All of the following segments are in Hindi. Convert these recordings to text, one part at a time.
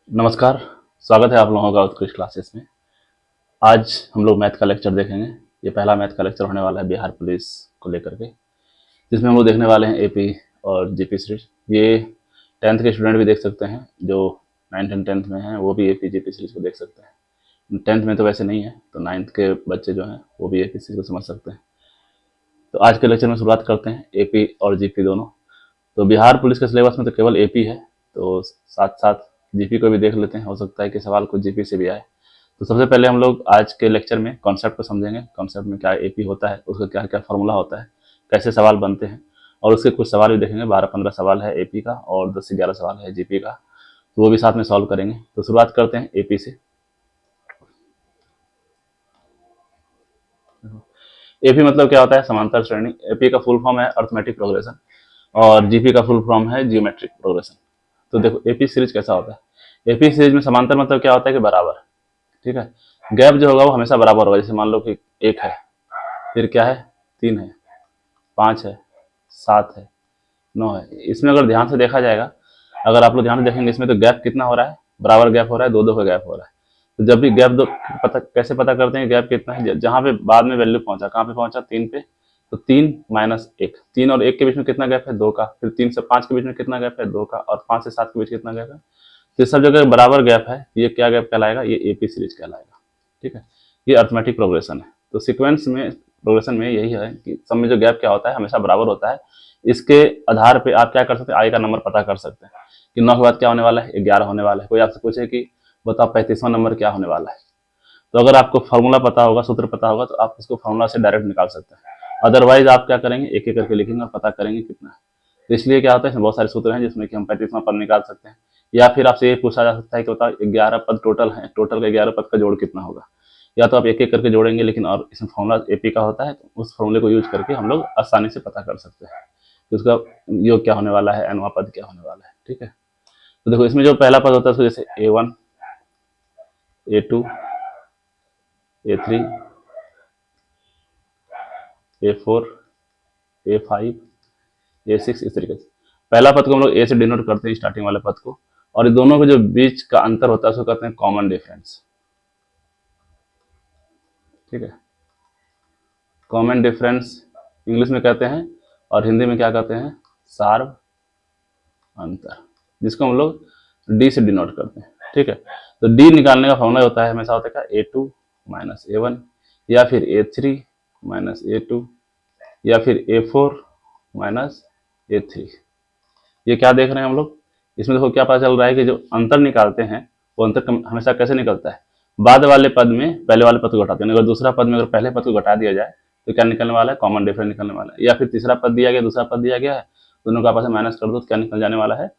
नमस्कार। स्वागत है आप लोगों का उत्कृष्ट क्लासेस में। आज हम लोग मैथ का लेक्चर देखेंगे। ये पहला मैथ का लेक्चर होने वाला है बिहार पुलिस को लेकर के, जिसमें हम लोग देखने वाले हैं एपी और जीपी सीरीज। ये 10th के स्टूडेंट भी देख सकते हैं, जो 9th एंड 10th में हैं वो भी एपी जीपी सीरीज को देख सकते हैं। 10th में तो वैसे नहीं है, तो 9th के बच्चे जो हैं वो भी एपी सीरीज को समझ सकते हैं। तो आज के लेक्चर में शुरुआत करते हैं एपी और जीपी दोनों। तो बिहार पुलिस के सिलेबस में तो केवल एपी है, तो साथ साथ जीपी को भी देख लेते हैं, हो सकता है कि सवाल कुछ जीपी से भी आए। तो सबसे पहले हम लोग आज के लेक्चर में कॉन्सेप्ट को समझेंगे। कॉन्सेप्ट में क्या एपी होता है, उसका क्या क्या फॉर्मूला होता है, कैसे सवाल बनते हैं, और उसके कुछ सवाल भी देखेंगे। 12-15 सवाल है एपी का और 10 से 11 सवाल है जीपी का, तो वो भी साथ में सॉल्व करेंगे। तो शुरुआत करते हैं एपी से। एपी मतलब क्या होता है? समांतर श्रेणी। एपी का फुल फॉर्म है अर्थमेटिक प्रोग्रेशन और जीपी का फुल फॉर्म है जियोमेट्रिक प्रोग्रेशन। तो देखो एपी सीरीज कैसा होता है। एपी सीरीज में समांतर मतलब क्या होता है कि बराबर, ठीक है। गैप जो होगा वो हमेशा बराबर होगा। जैसे मान लो कि 1 है, फिर क्या है, 3 है, 5 है, 7 है, 9 है। इसमें अगर ध्यान से देखा जाएगा, अगर आप लोग ध्यान से देखेंगे, इसमें तो गैप कितना हो रहा है, बराबर गैप हो रहा है, दो दो का गैप हो रहा है। तो जब भी गैप दो पता कैसे पता करते हैं गैप कितना है? जहां पे बाद में वैल्यू पहुंचा, कहाँ पे पहुंचा, 3 पे, तो 3 - 1, 3 और 1 के बीच में कितना गैप है, 2 का। फिर 3 से 5 के बीच में कितना गैप है, 2 का। और 5 से 7 के बीच कितना गैप है। तो ये सब जगह बराबर गैप है, ये क्या गैप कहलाएगा? ये एपी सीरीज कहलाएगा, ठीक है। ये अर्थमेटिक प्रोग्रेशन है। तो सीक्वेंस में प्रोग्रेशन में यही है कि सब में जो गैप क्या होता है, हमेशा बराबर होता है। इसके आधार पे आप क्या कर सकते हैं, आगे का नंबर पता कर सकते हैं कि 9 के बाद क्या होने वाला है, 11 होने वाला है। कोई आपसे पूछे कि बताओ 35वां नंबर क्या होने वाला है, तो अगर आपको फॉर्मूला पता होगा, सूत्र पता होगा, तो आप उसको फॉर्मूला से डायरेक्ट निकाल सकते हैं। अदरवाइज आप क्या करेंगे, एक एक करके लिखेंगे और पता करेंगे कितना है। तो इसलिए क्या होता है, इसमें बहुत सारे सूत्र हैं जिसमें कि हम 35वां पद निकाल सकते हैं। या फिर आपसे ये पूछा जा सकता है कि बताओ 11 पद टोटल है, टोटल का 11 पद का जोड़ कितना होगा। या तो आप एक एक करके जोड़ेंगे, लेकिन और इसमें फॉर्मूला एपी का होता है, तो उस फॉर्मूले को यूज करके हम लोग आसानी से पता कर सकते हैं कि उसका योग क्या होने वाला है, एनवा पद क्या होने वाला है, ठीक है। तो देखो इसमें जो पहला पद होता है उसको जैसे A1, A2, A3, A4, A5, A6, इस तरीके से पहला पद को हम लोग ए से डिनोट करते हैं, स्टार्टिंग वाले पद को। और इन दोनों के जो बीच का अंतर होता है उसको कहते हैं कॉमन डिफरेंस, ठीक है। कॉमन डिफरेंस इंग्लिश में कहते हैं, और हिंदी में क्या कहते हैं, सार्व अंतर, जिसको हम लोग डी से डिनोट करते हैं, ठीक है। तो डी निकालने का फॉर्मूला होता है हमेशा होता है A2 - A1, या फिर A3 - A2, या फिर A4 - A3। ये क्या देख रहे हैं हम लोग, इसमें देखो क्या पता चल रहा है कि जो अंतर निकालते हैं वो अंतर हमेशा कैसे निकलता है, बाद वाले पद में पहले वाले पद को घटाते हैं। अगर दूसरा पद में अगर पहले पद को घटा दिया जाए तो क्या निकलने वाला है, कॉमन डिफरेंस निकलने वाला है। या फिर तीसरा पद दिया गया, दूसरा पद दिया गया है, दोनों का आपस में माइनस कर दो तो क्या निकल जाने वाला है,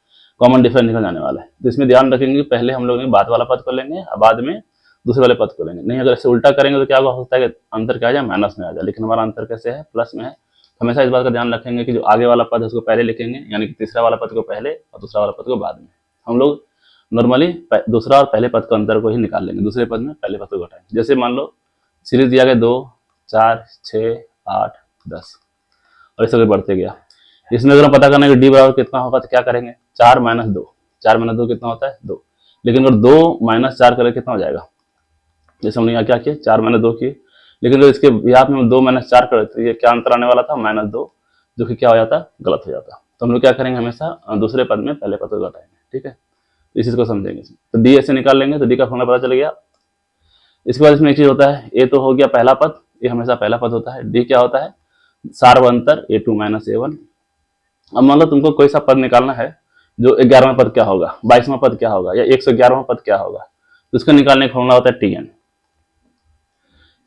कॉमन डिफरेंस निकल जाने वाला है। तो इसमें ध्यान रखेंगे पहले हम लोग बाद वाला पद को लेंगे और बाद में दूसरे वाले पद को लेंगे। नहीं, अगर ऐसे उल्टा करेंगे तो क्या हो सकता है कि अंतर क्या आ जाए, माइनस में आ जाए। लेकिन हमारा अंतर कैसे है, प्लस में है। हमेशा इस बात का ध्यान रखेंगे कि जो आगे वाला पद है उसको पहले लिखेंगे, यानी कि तीसरा वाला पद को पहले और दूसरा वाला पद को बाद में। हम लोग नॉर्मली दूसरा और पहले पद का अंतर को ही निकाल लेंगे, दूसरे पद में पहले पद को घटाएंगे। जैसे मान लो सीरीज दिया गया 2, 4, 6, 8, 10, और इस तरह बढ़ते गया। इसमें अगर हम पता करना है कि डी बराबर कितना होगा तो क्या करेंगे, 4 - 2, 4 - 2 कितना होता है, 2। लेकिन अगर 2 - 4 करें कितना हो जाएगा, जैसे हमने यहाँ क्या किया, 4 - 2 किए। लेकिन अगर इसके यहाँ पे हम 2 - 4 करें तो ये क्या अंतर आने वाला था, -2, जो कि क्या हो जाता, गलत हो जाता। तो हम लोग क्या करेंगे, हमेशा दूसरे पद में पहले पद को घटाएंगे, ठीक है। तो इस चीज को समझेंगे। तो डी ऐसे निकाल लेंगे तो डी का फॉर्मूला पता चल गया। इसके बाद इसमें एक चीज होता है, ए तो हो गया पहला पद, ये हमेशा पहला पद होता है। डी क्या होता है, सार्व अंतर A2 - A1। अब मान लो तुमको कोई सा पद निकालना है, जो 11वां पद क्या होगा, 22वां पद क्या होगा, या 111वां पद क्या होगा, तो इसको निकालने का फॉर्मूला होता है TN।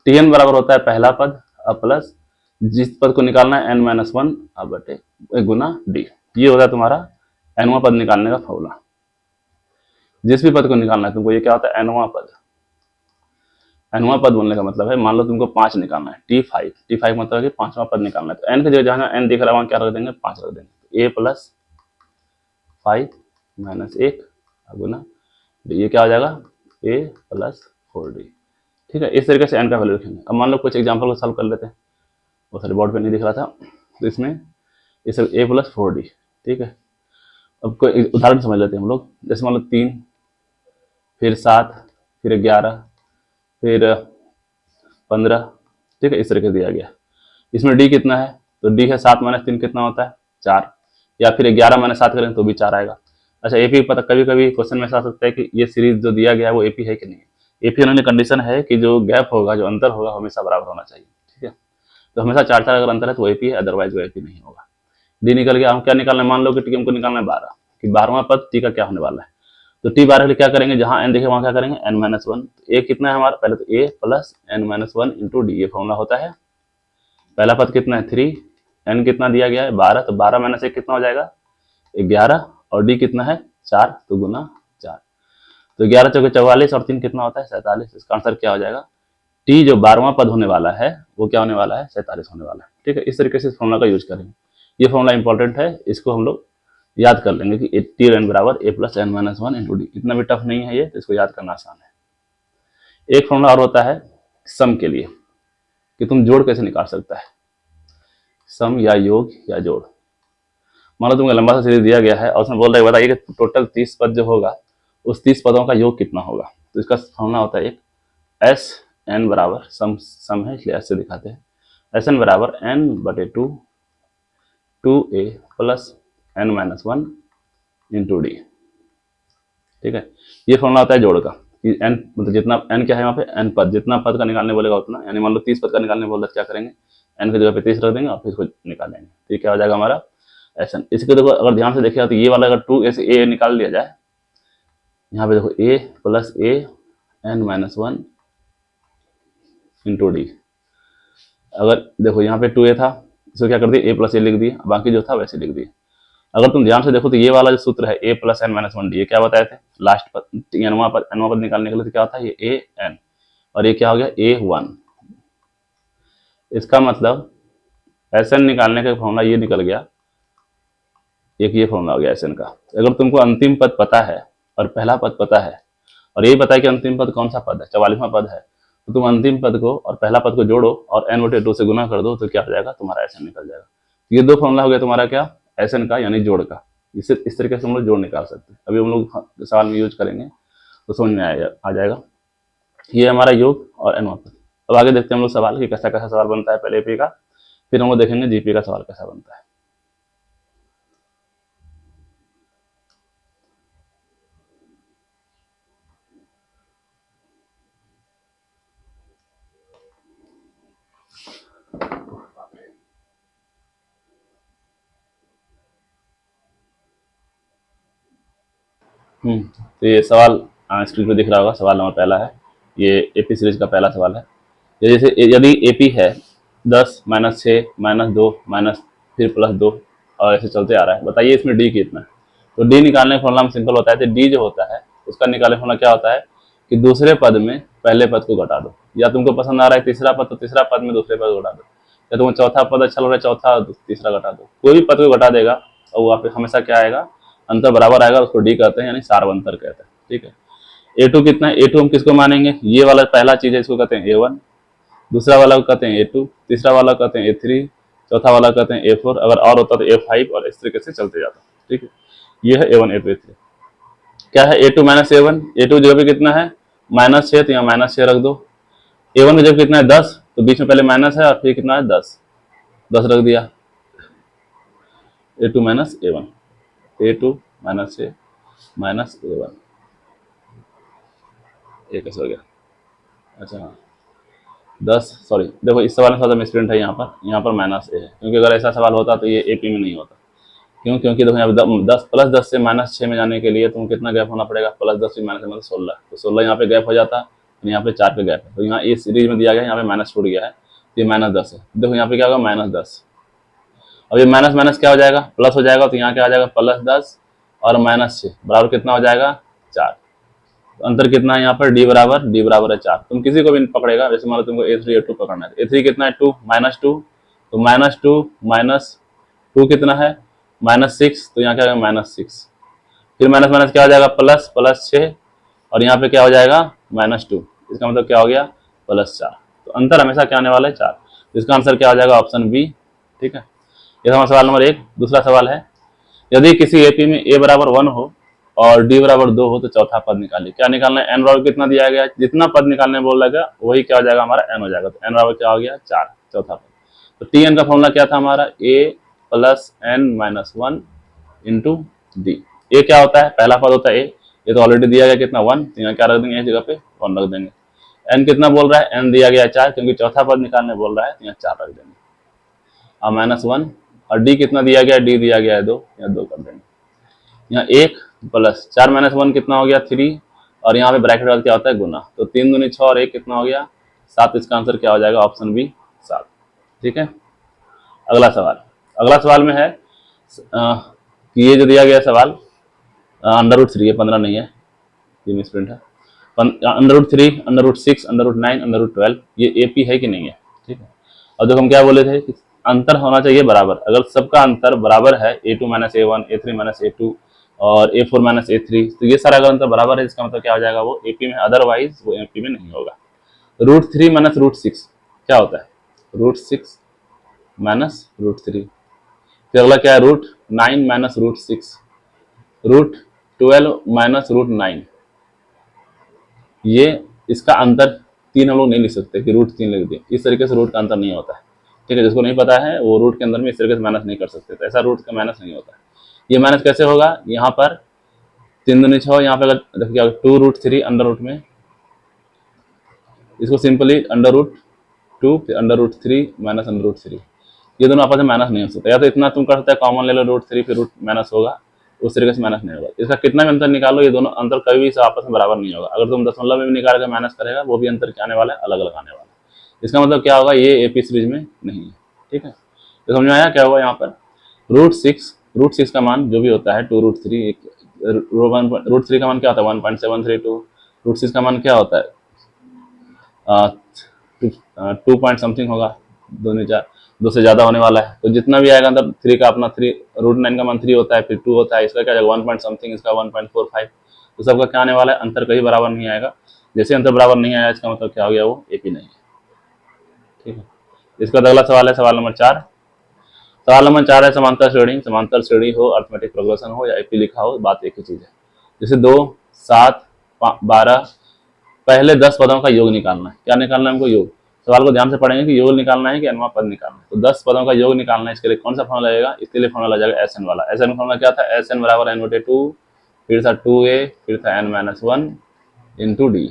TN बराबर होता है पहला पद अब प्लस जिस पद को निकालना है n-1 अब बटे गुना डी। ये होता है तुम्हारा nवां पद निकालने का फॉर्मूला। जिस भी पद को निकालना है तुमको, ये क्या होता है, nवां पद। nवां पद बोलने का मतलब है, मान लो तुमको 5 निकालना है, T5, T5 मतलब है कि 5वां पद निकालना है। तो n की जगह जहां n दिख रहा है वहां क्या रख देंगे, 5 रख देंगे। A + 5 - 1 गुना डी, ये क्या हो जाएगा, A + 4D, ठीक है। इस तरीके से n का वैल्यू रखेंगे। अब मान लो कुछ एग्जाम्पल को सॉल्व कर लेते हैं, वो सारे बोर्ड पे नहीं दिख रहा था, तो इसमें इस A + 4D, ठीक है। अब कोई उदाहरण समझ लेते हैं हम लोग। जैसे मान लो 3 फिर 7, फिर 11, फिर 15, ठीक है, इस तरीके से दिया गया। इसमें डी कितना है, तो डी है 7 माइनस 3 कितना होता है 4, या फिर 11 माइनस 7 करें तो भी 4 आएगा। अच्छा एपी पता, कभी कभी क्वेश्चन में ऐसा आ सकता है कि ये सीरीज जो दिया गया है वो एपी है कि नहीं। एपी होने की कंडीशन है कि जो गैप होगा, जो अंतर होगा, हमेशा बराबर होना चाहिए, ठीक है। तो हमेशा 4 अगर अंतर है तो वो एपी है, अदरवाइज वो एपी नहीं होगा। डी निकल गया। हम क्या निकालना है, मान लो कि टी हमको निकालना है 12, कि 12वां पद टी का क्या होने वाला है। तो टी 12 के लिए क्या करेंगे, जहां एन देखे वहां क्या करेंगे एन माइनस 1। ए कितना है हमारा, पहले तो A plus N minus 1 into D, ये फॉर्मूला होता है। पहला पद कितना है 3, एन कितना दिया गया है 12, तो 12 माइनस 1 कितना हो जाएगा 11, और डी कितना है 4, तो गुना 4, तो 11 चौके 44 और 3 कितना होता है 47। इसका आंसर क्या हो जाएगा, टी जो 12वां पद होने वाला है वो क्या होने वाला है 47 होने वाला है, ठीक है। इस तरीके से इस फॉर्मूला का यूज करेंगे। ये फॉर्मूला इंपॉर्टेंट है, इसको हम लोग याद कर लेंगे कि टी एन बराबर A plus N minus 1 into D. इतना भी टफ नहीं है ये, तो इसको याद करना आसान है। एक फॉर्मूला और होता है सम के लिए, कि तुम जोड़ कैसे निकाल सकता है, सम या योग या जोड़। मान लो तुमको लंबा सा सीरीज दिया गया है और उसमें बोल रहे बताइए कि टोटल 30 पद जो होगा उस 30 पदों का योग कितना होगा। तो इसका फॉर्मूला होता है एक एस एन बराबर सम है इसलिए ऐसे दिखाते हैं, एस एन बराबर एन बटे 2 A plus N minus 1 into D, ठीक है। ये फॉर्मूला होता है जोड़ का, कि एन मतलब जितना एन क्या है वहाँ पे एन पद, जितना पद का निकालने बोलेगा उतना, यानी मान लो 30 पद का निकालने बोल रहा क्या करेंगे एन की जगह पे 30 रख देंगे और फिर इसको निकालेंगे, तो ये क्या हो जाएगा हमारा एस एन। इसके देखो अगर ध्यान से देखिए तो ये वाला अगर 2 ए से ए निकाल लिया जाए, यहाँ पे देखो ए plus a N minus 1 into D. अगर देखो यहाँ पे 2a था, इसको क्या कर दिया ए प्लस ए लिख दिए, बाकी जो था वैसे लिख दिए। अगर तुम ध्यान से देखो तो ये वाला जो सूत्र है ए प्लस एन माइनस 1 डी, ये क्या बताए थे लास्ट पद एनवां पद निकालने के लिए, तो क्या होता है ये ए एन, और ये क्या हो गया ए 1। इसका मतलब एस एन निकालने का फॉर्मूला ये निकल गया, एक ये फॉर्मूला हो गया एस एन का। अगर तुमको अंतिम पद पता है और पहला पद पता है और यही पता है कि अंतिम पद कौन सा पद है 44वां पद है, तो तुम अंतिम पद को और पहला पद को जोड़ो और एन बटे 2 से गुना कर दो, तो क्या हो जाएगा तुम्हारा एस एन निकल जाएगा। ये दो फॉर्मूला हो गया तुम्हारा क्या एस एन का, यानी जोड़ का। इससे इस तरीके से हम लोग जोड़ निकाल सकते हैं। अभी हम लोग सवाल में यूज करेंगे तो समझ में आ जाएगा। ये हमारा योग और एन पद। अब आगे देखते हैं हम लोग सवाल कि कैसा कैसा सवाल बनता है पहले एपी का, फिर हम लोग देखेंगे जीपी का सवाल कैसा बनता है। तो ये सवाल स्क्रीन पे दिख रहा होगा, सवाल नंबर पहला है, ये एपी सीरीज का पहला सवाल है। ये जैसे यदि एपी है 10 माइनस 6 माइनस 2 माइनस फिर प्लस 2 और ऐसे चलते आ रहा है, बताइए इसमें डी कितना है। तो डी निकालने का फॉर्मूला सिंपल होता है, तो डी जो होता है उसका निकालने का फॉर्मूला क्या होता है कि दूसरे पद में पहले पद को घटा दो, या तुमको पसंद आ रहा है तीसरा पद तो तीसरा पद में दूसरे पद को घटा दो, या तुमको चौथा पद अच्छा लग रहा है चौथा तीसरा घटा दो, कोई भी पद को घटा देगा और वो आप हमेशा क्या आएगा अंतर बराबर आएगा, उसको डी कहते हैं यानी सार्वंतर कहते हैं, ठीक है। ए2 कितना है, ए2 हम किसको मानेंगे, ये वाला पहला चीज है इसको कहते हैं ए1, दूसरा वाला को कहते हैं ए2, तीसरा वाला कहते हैं ए3, चौथा वाला कहते हैं ए4, अगर और होता तो ए5 और इस तरीके से चलते जाता, ठीक है। ये है ए1 ए2 ए3। क्या है ए2 माइनस ए1, ए2 जगह पे कितना है -6, तो यहाँ -6 रख दो। ए1 की जगह कितना है 10, तो बीच में पहले माइनस है और फिर कितना है 10 रख दिया, A2 minus A1, A2 -6 minus A1, ये कैसे हो गया। अच्छा हाँ 10, सॉरी देखो इस सवाल में थोड़ा मिसप्रिंट है, यहाँ पर माइनस ए है, क्योंकि अगर ऐसा सवाल होता तो ये एपी में नहीं होता। क्यों, क्योंकि देखो यहाँ 10 प्लस 10 से -6 में जाने के लिए तुम कितना गैप होना पड़ेगा, प्लस 10 से माइनस मतलब 16, तो 16 यहाँ पे गैप हो जाता, यहाँ पे 4 का गैप है, तो यहाँ इस सीरीज में दिया गया यहाँ पे माइनस छूट गया है, तो ये -10 है। देखो यहाँ पे क्या होगा -10, अब ये माइनस माइनस क्या हो जाएगा प्लस हो जाएगा, तो यहाँ क्या आ जाएगा +10 और -6 बराबर कितना हो जाएगा 4। तो अंतर कितना है यहाँ पर डी बराबर है 4। तुम किसी को भी पकड़ेगा, जैसे मान लो तुमको A3 A2 पकड़ना है, A3 कितना है 2 -2, तो -2 -2 कितना है -6, तो यहाँ क्या होगा -6, फिर माइनस माइनस क्या हो जाएगा +6 और यहाँ पे क्या हो जाएगा -2, इसका मतलब क्या हो गया +4। तो अंतर हमेशा क्या आने वाला है 4, इसका आंसर क्या हो जाएगा ऑप्शन बी, ठीक है। ये हमारा सवाल नंबर 1। दूसरा सवाल है, यदि किसी एपी में a बराबर 1 हो और डी बराबर 2 हो तो चौथा पद निकालिए। क्या निकालना है? एन बराबर कितना दिया गया है, जितना पद निकालने बोल रहा है वही क्या हो जाएगा हमारा एन हो जाएगा। तो एन बराबर क्या हो गया 4, चौथा पद। तो टी एन का फॉर्मूला क्या था हमारा? A plus N minus 1 into D. A क्या होता है? पहला पद होता है ए, ये तो ऑलरेडी दिया गया कितना 1, तो यहाँ क्या रख देंगे, इस जगह पे 1 रख देंगे। एन कितना बोल रहा है? एन दिया गया 4, क्योंकि चौथा पद निकालने बोल रहा है तो यहाँ 4 रख देंगे। अब माइनस 1, और डी कितना दिया गया है? डी दिया गया है 2, यहाँ 2 कर देंगे। यहाँ 1 प्लस 4 माइनस 1 कितना हो गया 3, और यहाँ पे ब्रैकेट वाला क्या होता है गुना, तो 3 दूनी 6 और 1 कितना हो गया 7। इसका आंसर क्या हो जाएगा? Option b 7। ठीक है। अगला सवाल, अगला सवाल में है कि ये जो दिया गया सवाल √3 है, 15 नहीं है, 3 स्प्रिंट है। √3, √6, √9, √12 ये एपी है कि नहीं है? ठीक है। अब देखो हम क्या बोले थे कि अंतर होना चाहिए बराबर। अगर सबका अंतर बराबर है A2 minus A1, A3 minus A2 और A4 माइनस A3, तो ये सारा अगर अंतर बराबर है इसका मतलब क्या हो जाएगा? वो एपी में, अदरवाइज वो एपी में नहीं होगा। √3 माइनस √6 क्या होता है? √6 माइनस √3। फिर अगला क्या है? √9 माइनस √6, √12 माइनस √9। ये इसका अंतर 3 हम लोग नहीं लिख सकते कि √3 लिख दिए, इस तरीके से रूट का अंतर नहीं होता है। ठीक है, जिसको नहीं पता है वो रूट के अंदर में इस तरीके से माइनस नहीं कर सकते, तो ऐसा रूट का माइनस नहीं होता है। ये माइनस कैसे होगा? यहाँ पर 3 दूनी 6, यहाँ पे अगर देखिए 2√3 अंडर रूट में, इसको सिंपली √2 फिर √3 माइनस √3, ये दोनों आपस में माइनस नहीं हो सकता। या तो इतना तुम कर सकते हैं कॉमन ले लो √3 फिर रूट माइनस होगा, उस तरीके से माइनस नहीं होगा। इसका कितना भी अंतर निकालो, ये दोनों अंतर कभी भी आपस में बराबर नहीं होगा। अगर तुम दशमलव में भी निकाल कर माइनस करेगा, वो भी अंतर क्या आने वाला है? अलग अलग आने वाला है। इसका मतलब क्या होगा? ये एपी सीरीज में नहीं है। ठीक है, तो समझ में आया क्या होगा यहाँ पर? √6 का मान जो भी होता है 2√3, √3 का मान क्या होता है 1.732, √6 का मान क्या होता है 2 पॉइंट समथिंग होगा, 2 2 से ज्यादा होने वाला है। तो जितना भी आएगा अंदर 3 का अपना 3, √9 का मान 3 होता है, फिर 2 होता है, इसका क्या जाएगा 1 पॉइंट समथिंग, इसका 1.45। तो सबका क्या आने वाला है? अंतर कहीं बराबर नहीं आएगा। जैसे अंतर बराबर नहीं आया इसका मतलब क्या हो गया? वो एपी नहीं है। ठीक है, इसका अगला सवाल है सवाल नंबर 4। सवाल नंबर 4 है समांतर श्रेणी। समांतर श्रेणी हो, अर्थमेटिक प्रोग्रेशन हो या एपी लिखा हो, बात एक ही चीज है। जैसे 2, 7, 12, पहले 10 पदों का योग निकालना है। क्या निकालना है हमको? योग। सवाल को ध्यान से पढ़ेंगे कि योग निकालना है कि अनवा पद निकालना है। तो 10 पदों का योग निकालना है, इसके लिए कौन सा फॉर्मूला लगेगा? इसके लिए फॉर्मूला लगेगा एस एन वाला। एस एन फॉर्मूला क्या था? एस एन बराबर n/2, फिर था 2a, फिर था n-1 into d.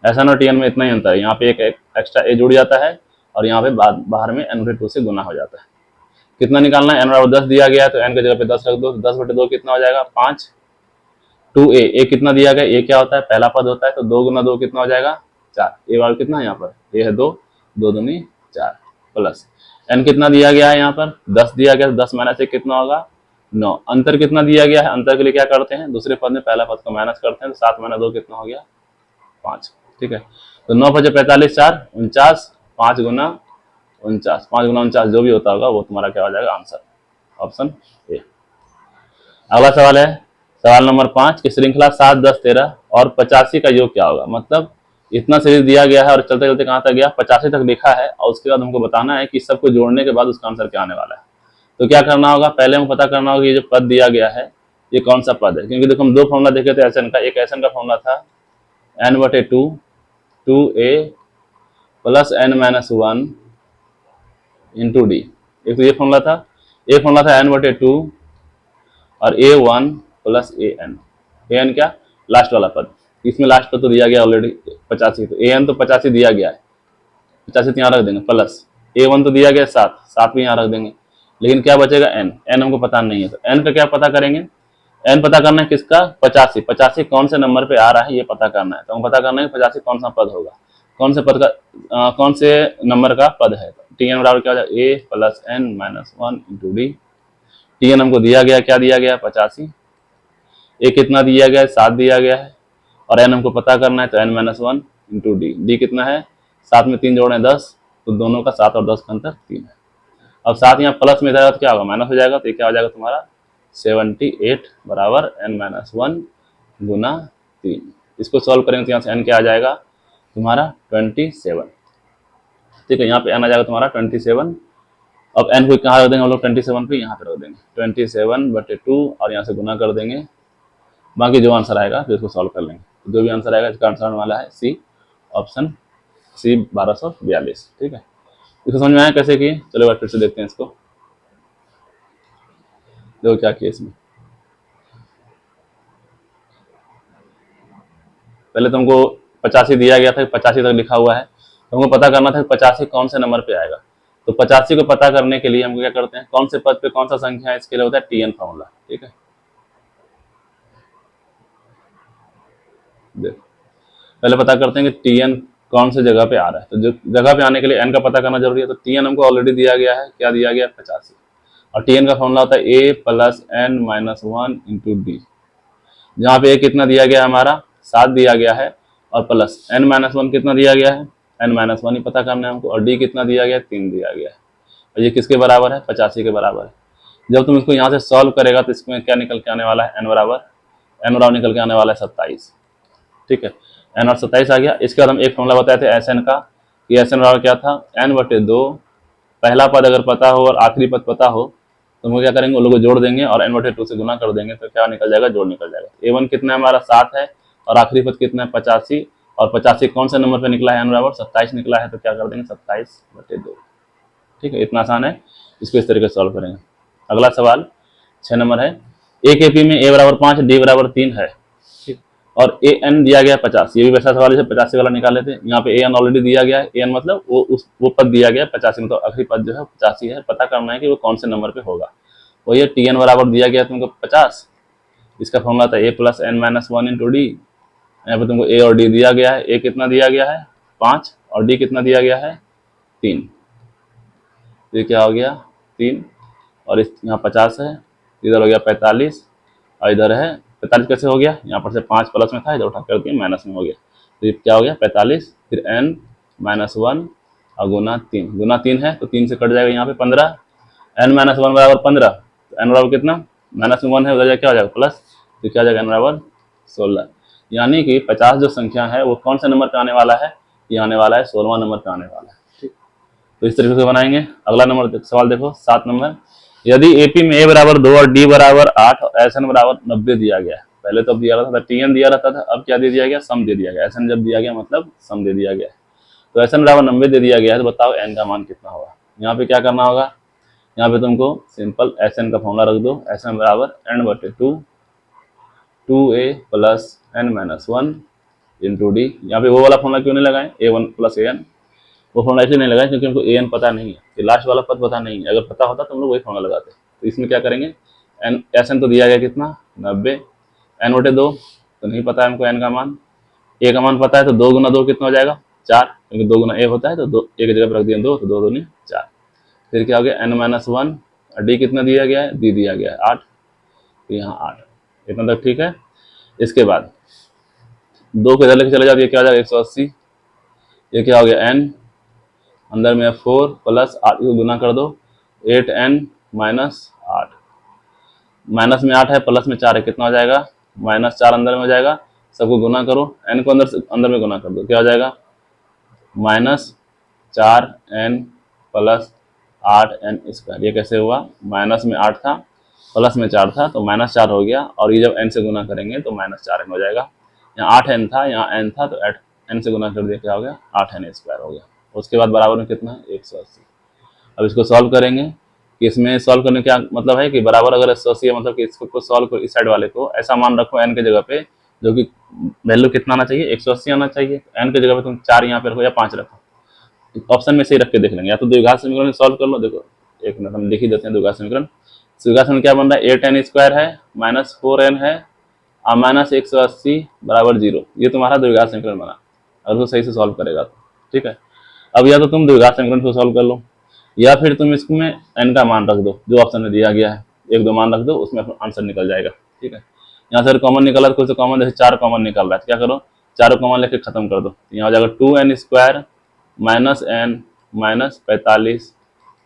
S n और टी एन में इतना ही अंतर है, यहाँ पे एक एक्स्ट्रा ए जुड़ जाता है और यहाँ पे बाहर में n/2 से गुना हो जाता है। कितना निकालना है? n बराबर 10 दिया गया है तो n की जगह पे 10 रख दो, 10/2 कितना हो जाएगा 5। 2a, ए कितना दिया गया? ए क्या होता है? पहला पद होता है, तो 2 गुना 2 कितना हो जाएगा 4। ए वाला कितना है यहाँ पर? ए है 2, 2 दूनी 4, प्लस एन कितना दिया गया है यहाँ पर? 10 दिया गया, 10 माइनस 1 कितना होगा 9। अंतर कितना दिया गया है? अंतर के लिए क्या करते हैं? दूसरे पद में पहला पद को माइनस करते हैं, तो 7 माइनस 2 कितना हो गया 5। ठीक है, तो 9 5 45, 4 49, 5 गुना 49, 5 गुना 49 जो भी होता होगा वो तुम्हारा क्या हो जाएगा आंसर, ऑप्शन ए। अगला सवाल है सवाल नंबर 5 की श्रृंखला 7, 10, 13 और 85 का योग क्या होगा? मतलब इतना सीरीज दिया गया है और चलते चलते कहाँ तक गया? 85 तक लिखा है, और उसके बाद हमको बताना है कि सबको जोड़ने के बाद उसका आंसर क्या आने वाला है। तो क्या करना होगा? पहले हमको पता करना होगा ये जो पद दिया गया है ये कौन सा पद है, क्योंकि देखो हम 2 फॉर्मूला देखे थे एसएन का। एक एसएन का फॉर्मूला था n/2 2a plus n-1 into D. एक तो ये फॉर्मूला था, एक फॉर्मूला था n/2 और a1 प्लस an क्या? लास्ट वाला पद। इसमें लास्ट पद तो दिया गया ऑलरेडी 85, तो an तो 85 दिया गया है, 85 यहाँ रख देंगे, प्लस a1 तो दिया गया 7, 7 भी यहाँ रख देंगे। लेकिन क्या बचेगा? n हमको पता नहीं है, तो n का क्या पता करेंगे? n पता करना है किसका? 85। 85 कौन से नंबर पे आ रहा है ये पता करना है, तो हम पता करना है 85 कौन सा पद होगा, कौन से पद का कौन से नंबर का पद है। टी एन बराबर क्या हो जाएगा? a plus n-1 into d. T n हमको दिया गया, क्या दिया गया 85, ए कितना दिया गया है 7 दिया गया है, और एन हमको पता करना है तो n-1 इंटू डी। डी कितना है? 7 में 3 जोड़े 10, तो दोनों का 7 और 10 का अंतर 3 है। अब 7 यहाँ प्लस में जाएगा तो क्या होगा? माइनस हो जाएगा, तो ये क्या हो जाएगा तुम्हारा 78 बराबर n-1 गुना 3। इसको सॉल्व करेंगे तो यहाँ से n क्या आ जाएगा तुम्हारा 27। ठीक है, यहाँ पे n आ जाएगा तुम्हारा 27। अब n को कहाँ रख देंगे हम लोग? 27 पे यहाँ पे रख देंगे 27/2 और यहाँ से गुना कर देंगे बाकी जो आंसर आएगा फिर उसको सॉल्व कर लेंगे। तो जो भी आंसर आएगा इसका आंसर आने वाला है सी, ऑप्शन सी 1242। ठीक है, इसको समझ में आया कैसे किए? चलो एक बार फिर से देखते हैं इसको। देखो क्या किया इसमें। पहले तुमको 85 दिया गया था, 85 तक लिखा हुआ है, तुमको पता करना था 85 कौन से नंबर पे आएगा। तो 85 को पता करने के लिए हम क्या करते हैं, कौन से पद पे कौन सा संख्या है, इसके लिए होता है टीएन फॉर्मूला। ठीक है, देखो पहले पता करते हैं कि टीएन कौन से जगह पे आ रहा है। तो जो जगह पे आने के लिए एन का पता करना जरूरी है। तो टीएन हमको ऑलरेडी दिया गया है, क्या दिया गया है 85, और टीएन का फॉर्मूला होता है ए plus N minus 1 into D. जहाँ पे ए कितना दिया गया है हमारा 7 दिया गया है, और प्लस एन माइनस 1 कितना दिया गया है, एन माइनस 1 ही पता करना है हमको, और डी कितना दिया गया है 3 दिया गया है, और ये किसके बराबर है 85 के बराबर है। जब तुम इसको यहाँ से सॉल्व करेगा तो इसमें क्या निकल के आने वाला है, एन बराबर निकल के आने वाला है 27। ठीक है, एन और 27 आ गया। इसके बाद हम एक फॉर्मूला बताए थे एस एन का, कि एस एन बराबर क्या था, एन बटे 2, पहला पद अगर पता हो और आखिरी पद पता हो तो हम क्या करेंगे, उन लोगों को जोड़ देंगे और एन बटे 2 से गुना कर देंगे, तो क्या निकल जाएगा, जोड़ निकल जाएगा। ए वन कितना है हमारा 7 है, और आखिरी पद कितना है 85, और 85 कौन से नंबर पे निकला है, एन बराबर 27 निकला है, तो क्या कर देंगे 27 बटे 2। ठीक है, इतना आसान है, इसको इस तरीके से सॉल्व करेंगे। अगला सवाल 6 नंबर है, ए के पी में ए बराबर 5 डी बराबर 3 है, ठीक, और ए एन दिया गया 50। ये भी वैसा सवाल जैसे 85 वाला निकाले थे। यहाँ पे ए एन ऑलरेडी दिया गया है, ए एन मतलब वो पद दिया गया है 85, मतलब आखिरी पद जो है 85 है, पता करना है कि वो कौन से नंबर पे होगा। वो ये टी एन बराबर दिया गया है तुमको 50, इसका फॉर्मूला था A plus N minus 1 into D. यहाँ पे तुमको ए और डी दिया गया है, ए कितना दिया गया है 5, और डी कितना दिया गया है 3। ये क्या हो गया 3, और इस यहाँ 50 है, इधर हो गया 45, और इधर है 45 कैसे हो गया, यहाँ पर से 5 प्लस में था, इधर उठा कर दिया माइनस में हो गया, तो ये क्या हो गया 45, फिर एन माइनस 1 और गुना 3, गुना 3 है तो 3 से कट जाएगा यहाँ पे 15, एन माइनस 1 बराबर 15, तो एन बराबर कितना माइनस में 1 है, उधर जाकर क्या हो जाएगा प्लस, तो क्या हो जाएगा एन बराबर 16। यानी कि 50 जो संख्या है वो कौन से नंबर पे आने वाला है, ये आने वाला है 16वां नंबर पे आने वाला है। ठीक, तो इस तरीके से बनाएंगे। अगला नंबर सवाल देखो 7 नंबर, यदि एपी में ए बराबर 2 और डी बराबर 8 और एस एन बराबर 90 दिया गया है। पहले तो अब दिया रहता था टी एन दिया रहता था, अब क्या दे दिया गया, सम दे दिया गया। एस एन जब दिया गया मतलब सम दे दिया गया। तो एस एन बराबर 90 दे दिया गया है, तो बताओ एन का मान कितना होगा। यहाँ पे क्या करना होगा, यहाँ पे तुमको सिंपल एस एन का फॉर्मूला रख दो, एस एन बराबर एन बटे 2 2a plus N minus 1 into D. यहाँ पे वो वाला फॉर्मूला क्यों नहीं लगाए, a one plus a n, वो फॉर्मूला इसलिए नहीं लगाए क्योंकि हमको ए एन पता नहीं है, ये लास्ट वाला पद पता नहीं है। अगर पता होता तो हम लोग वही फॉर्मूला लगाते। तो इसमें क्या करेंगे, एन एस एन तो दिया गया कितना 90, एन बटे 2 तो नहीं पता है हमको एन का मान, ए का मान पता है, तो 2 गुना 2 कितना हो जाएगा 4, क्योंकि 2 गुना ए होता है, तो 2 एक जगह पर रख दिया 2, तो 2 दूनी 4। फिर क्या हो गया एन माइनस 1, और डी कितना दिया गया है, डी दिया गया है 8, तो यहाँ 8, इतना तक ठीक है। इसके बाद 2 को इधर लेके चले जाओ, ये क्या हो जाएगा 180, ये क्या हो गया एन, अंदर में 4 प्लस 8 को गुना कर दो, 8n माइनस 8, माइनस में 8 है प्लस में 4 है, कितना हो जाएगा माइनस 4 अंदर में हो जाएगा, सबको गुना करो, n को अंदर में गुना कर दो, क्या हो जाएगा minus 4n plus 8n square. ये कैसे हुआ, माइनस में 8 था प्लस में 4 था तो माइनस 4 हो गया, और ये जब n से गुना करेंगे तो माइनस 4n हो जाएगा। यहाँ 8n था, यहाँ n था, तो 8n से गुना कर दिया, क्या हो गया 8n स्क्वायर हो गया। उसके बाद बराबर में कितना है 180। अब इसको सॉल्व करेंगे, कि इसमें सॉल्व करने का मतलब है कि बराबर अगर 180 है मतलब कि इसको सॉल्व करो, इस साइड वाले को ऐसा मान रखो n के जगह पे, जो कि वैल्यू कितना आना चाहिए 180 आना चाहिए। n के जगह पे तुम 4 यहाँ पे रखो या 5 रखो, ऑप्शन में से ही रख के देख लेंगे, या तो द्विघात समीकरण सॉल्व कर लो। देखो एक मिनट हम लिख ही देते हैं द्विघात समीकरण। द्विघात समीकरण क्या बन रहा है, 8n स्क्वायर है माइनस 4n है और माइनस 180 बराबर 0। ये तुम्हारा द्विघात समीकरण बना, अगर तो सही से सॉल्व करेगा तो। ठीक है, अब या तो तुम द्विघात समीकरण को सॉल्व कर लो, या फिर तुम इसमें n का मान रख दो जो ऑप्शन में दिया गया है, एक दो मान रख दो, उसमें आंसर निकल जाएगा। ठीक है, यहाँ से कॉमन निकला तो कुछ कॉमन, जैसे 4 कॉमन निकल रहा है, क्या करो चारों कॉमन लेके खत्म कर दो, यहाँ हो जाएगा 2n square minus n minus 45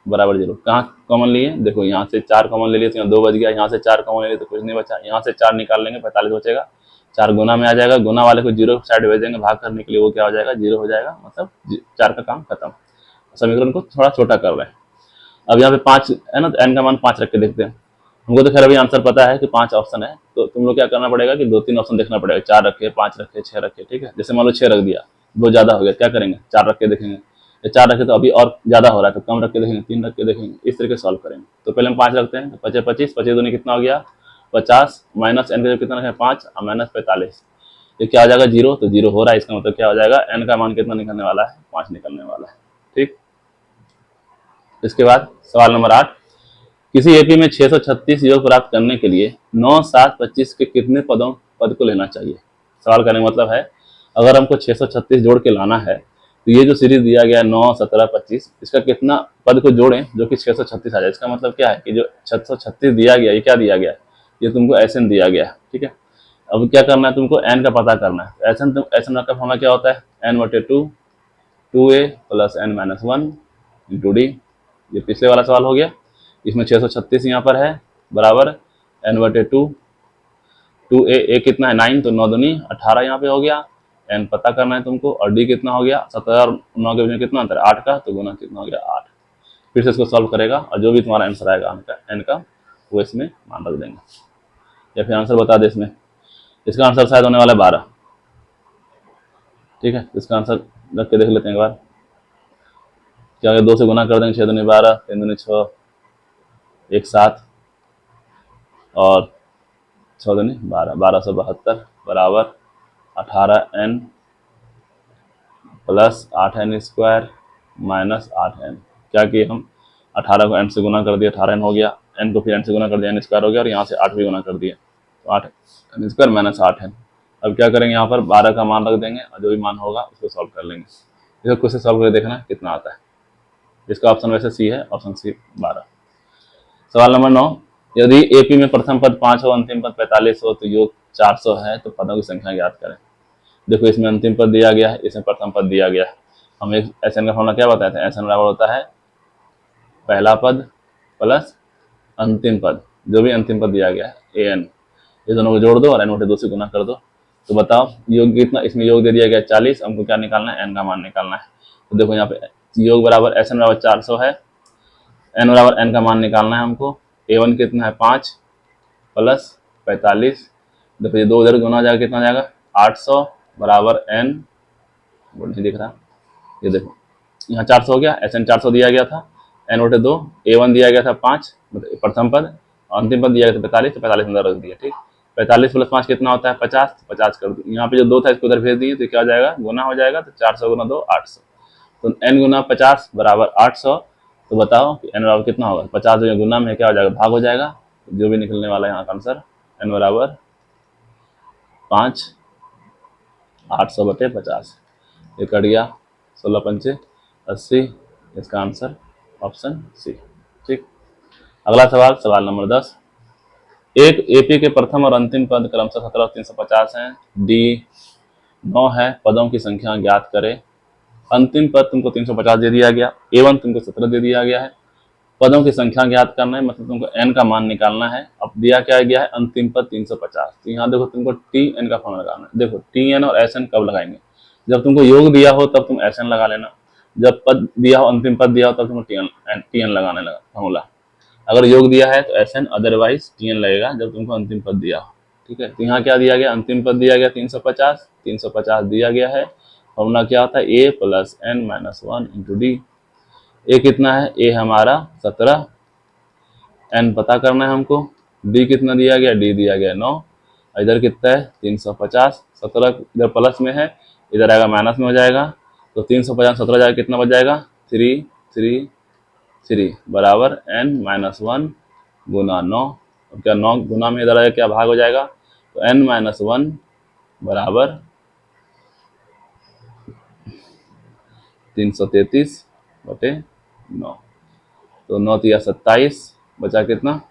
बराबर 0। कहाँ कॉमन लिए, देखो यहाँ से 4 कॉमन ले लिए तो यहाँ 2 बच गया, यहाँ से 4 कॉमन ले लिए तो कुछ नहीं बचा, यहाँ से 4 निकाल लेंगे 45 बचेगा, 4 गुना में आ जाएगा, गुना वाले को 0 साइड भेजेंगे भाग करने के लिए, वो क्या हो जाएगा 0 हो जाएगा, मतलब 4 का काम खत्म। समीकरण को थोड़ा छोटा कर रहे हैं। अब यहाँ पे 5 है ना, तो n का मान 5 रख के देखते हैं। हमको तो खैर अभी आंसर पता है कि 5 ऑप्शन है, तो तुम लोग क्या करना पड़ेगा कि 2-3 ऑप्शन देखना पड़ेगा, 4 रखे, 5 रखे, 6 रखे, ठीक है। जैसे मान लो 6 रख दिया, बहुत ज्यादा हो गया, क्या करेंगे, 4 रख के देखेंगे, या 4 रखे तो अभी और ज्यादा हो रहा है तो कम रख के देखेंगे, 3 रख के देखेंगे, इस तरीके सॉल्व करेंगे। तो पहले हम 5 रखते हैं, तो 5 25, 25 दूनी कितना हो गया 50, माइनस एन का कितना रखें 5 और माइनस 45, ये क्या हो जाएगा 0, तो 0 हो रहा है, इसका मतलब क्या हो जाएगा एन का मान कितना निकलने वाला है 5 निकलने वाला है, ठीक। इसके बाद सवाल नंबर 8, किसी एपी में 636 योग प्राप्त करने के लिए 9, 7, 25 के कितने पद को लेना चाहिए। सवाल करने का मतलब है अगर हमको 636 जोड़ के लाना है तो ये जो सीरीज दिया गया है 9, 17, 25, इसका कितना पद को जोड़ें जो कि 636 आ जाए। इसका मतलब क्या है कि जो 636 दिया गया, ये क्या दिया गया है, ये तुमको एसएन दिया गया है, ठीक है। अब क्या करना है तुमको एन का पता करना है। एसएन का फॉर्मूला क्या होता है, n/2 2a plus n minus 1 into D. ये पिछले वाला सवाल हो गया, इसमें 636 यहाँ पर है बराबर n/2 2a कितना है 9, तो 9 दूनी 18 यहाँ पे हो गया, n पता करना है तुमको, और d कितना हो गया 17 और 9 के बीच में कितना अंतर है 8 का, तो गुना कितना हो गया 8। फिर से इसको सॉल्व करेगा और जो भी तुम्हारा आंसर आएगा n का वो इसमें मान रख देंगे, या फिर आंसर बता दे इसमें। इसका आंसर शायद होने वाला है 12, ठीक है। इसका आंसर रख के देख लेते हैं एक बार, क्या अगर 2 से गुना कर देंगे 6 दूनी 12, 3 दूनी 6, 1 7 और 6 दूनी 12, 1272 बराबर 18n plus 8n square minus 8n। क्या किए हम 18 को n से गुना कर दिया 18n हो गया, n को फिर n से गुना कर दिया n स्क्वायर हो गया, और यहाँ से 8 भी गुना कर दिया तो 8n स्क्वायर माइनस 8n। अब क्या करेंगे यहाँ पर 12 का मान रख देंगे और जो भी मान होगा उसको सॉल्व कर लेंगे। इसको खुद से सॉल्व करके देखना कितना आता है। इसका ऑप्शन वैसे सी है, ऑप्शन सी 12। सवाल नंबर 9, यदि एपी में प्रथम पद 5 हो, अंतिम पद 45 हो तो योग 400 है, तो पदों की संख्या ज्ञात करें। देखो इसमें अंतिम पद दिया गया है, इसमें प्रथम पद दिया गया है। हम एक एसएन का फॉर्मूला क्या बताए थे, एसएन बराबर होता है पहला पद प्लस अंतिम पद, जो भी अंतिम पद दिया गया है एन, ये दोनों को जोड़ दो और n/2 से गुना कर दो। तो बताओ योग कितना, इसमें योग दे दिया गया 40, हमको क्या निकालना है एन का मान निकालना है। तो देखो यहाँ पे योग बराबर एस एन बराबर 400 है, एन बराबर एन का मान निकालना है हमको। a1 कितना है 5 प्लस 45, देखो ये 2 उधर गुना हो जाएगा, कितना हो जाएगा 800 बराबर n, नहीं दिख रहा, ये देखो यहाँ 400 हो गया, एस एन 400 दिया गया था, n/2 a1 दिया गया था 5 मतलब प्रथम पद, अंतिम पद दिया गया था 45, तो 45 अंदर रख दिया, ठीक। 45 प्लस 5 कितना होता है 50, तो 50 कर दिया। यहाँ पे जो 2 था इसको उधर भेज दिए तो क्या हो जाएगा गुना हो जाएगा, तो 400 गुना 2 800, तो n गुना 50 बराबर 800। तो बताओ कि n बराबर कितना होगा, 50 जो गुना में क्या हो जाएगा भाग हो जाएगा, जो भी निकलने वाला है यहाँ का आंसर n बराबर 5 800/50, ये कट गया 16 पंचे 80, इसका आंसर ऑप्शन सी, ठीक। अगला सवाल, सवाल नंबर 10, एक एपी के प्रथम और अंतिम पद क्रमशः 17 और 350 हैं, डी 9 है, पदों की संख्या ज्ञात करें। अंतिम पद तुमको 350 दे दिया गया, a1 तुमको 17 दे दिया गया है, पदों की संख्या ज्ञात करना है, मतलब तुमको n का मान निकालना है। अब दिया क्या गया है अंतिम पद 350, तो यहाँ देखो तुमको टी एन का फॉर्मूला लगाना है। देखो टी एन और एस एन कब लगाएंगे, जब तुमको योग दिया हो तब तुम एस एन लगा लेना, जब पद दिया हो अंतिम पद दिया हो तब तुमको टी एन लगाने लगा फॉर्मूला। अगर योग दिया है तो s n, otherwise t n लगेगा जब तुमको अंतिम पद दिया हो, ठीक है। तो यहाँ क्या दिया गया अंतिम पद दिया गया 350 दिया गया है, फॉर्मूला क्या होता है ए plus N minus 1 into D. A कितना है, ए हमारा 17, एन पता करना है हमको, डी कितना दिया गया, डी दिया गया 9, इधर कितना है 350, 17 इधर प्लस में है, इधर आएगा माइनस में हो जाएगा, तो 350 17 जाएगा कितना बच जाएगा 3 3 3 बराबर n माइनस 1 गुना 9, क्या 9 गुना में इधर आएगा क्या भाग हो जाएगा, तो n माइनस 1 बराबर 333/9, तो 9 तिया 27, बचा कितना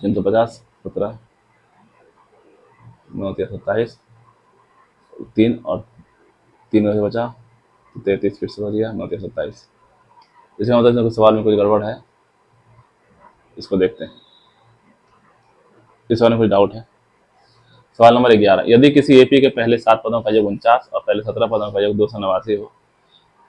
350 17, 9 तिया 27, 3 और 3 में से बचा 33, फिर से हो गया 9 तिया 27। इसका मतलब सवाल में कोई गड़बड़ है, इसको देखते हैं, इस सवाल में कोई डाउट है। सवाल नंबर 11, यदि किसी एपी के पहले 7 पदों का योग 49 और पहले 17 पदों का योग 289 हो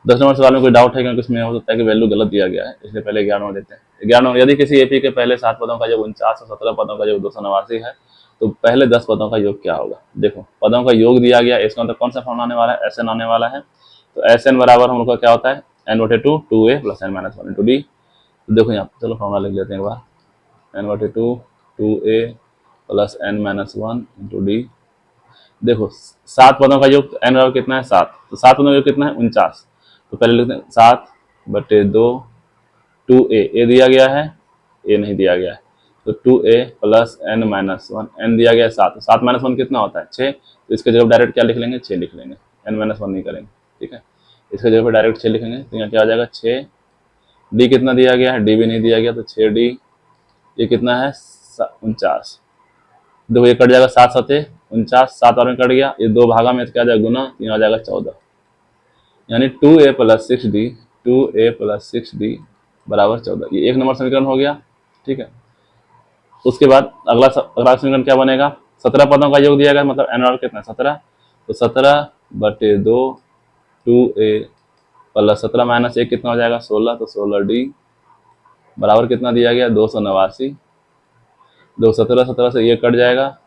10 नंबर सवाल में कोई डाउट है क्योंकि इसमें हो सकता है कि वैल्यू गलत दिया गया है, इसलिए पहले 11 नंबर देते हैं। 11 नंबर, यदि किसी एपी के पहले 7 पदों का योग 49 और 17 पदों का योग 289 है तो पहले 10 पदों का योग क्या होगा। देखो पदों का योग दिया गया, इसका मतलब कौन सा फॉर्म आने वाला है, एस एन आने वाला है। तो एस एन बराबर हम लोग का क्या होता है, n/2 2a plus n minus 1 into D. तो देखो यहाँ चलो फॉर्मूला लिख लेते हैं एक बार, n/2 2a plus n minus 1 into D. देखो 7 पदों का योग n बराबर कितना है 7, तो 7 पदों का योग कितना है 49। तो पहले लिखते हैं 7/2 2a, ए दिया गया है, ए नहीं दिया गया है, तो 2a plus n minus 1, n दिया गया है 7, तो 7 माइनस 1 कितना होता है 6, तो इसके जगह डायरेक्ट क्या लिख लेंगे 6 लिख लेंगे, n माइनस 1 नहीं करेंगे, ठीक है। इसके जगह पर डायरेक्ट 6 लिखेंगे, तो यहाँ क्या आ जाएगा 6, डी कितना दिया गया है, डी भी नहीं दिया गया, तो 6d, ये कितना है 49। देखो ये कट जाएगा 7 7 49, 7 और में कट गया, ये 2 भागा में तो क्या आ जाएगा गुना, यहाँ आ जाएगा 14, यानी 2a plus 6d, 2a plus 6d बराबर 14। ये 1 नंबर समीकरण हो गया, ठीक है। उसके बाद अगला समीकरण क्या बनेगा, 17 पदों का योग दिया गया, मतलब एन कितना है 17, तो 17/2 2a प्लस 17 माइनस 1 कितना हो जाएगा 16, तो 16d बराबर कितना दिया गया 289। दो 17 17 से ये कट जाएगा,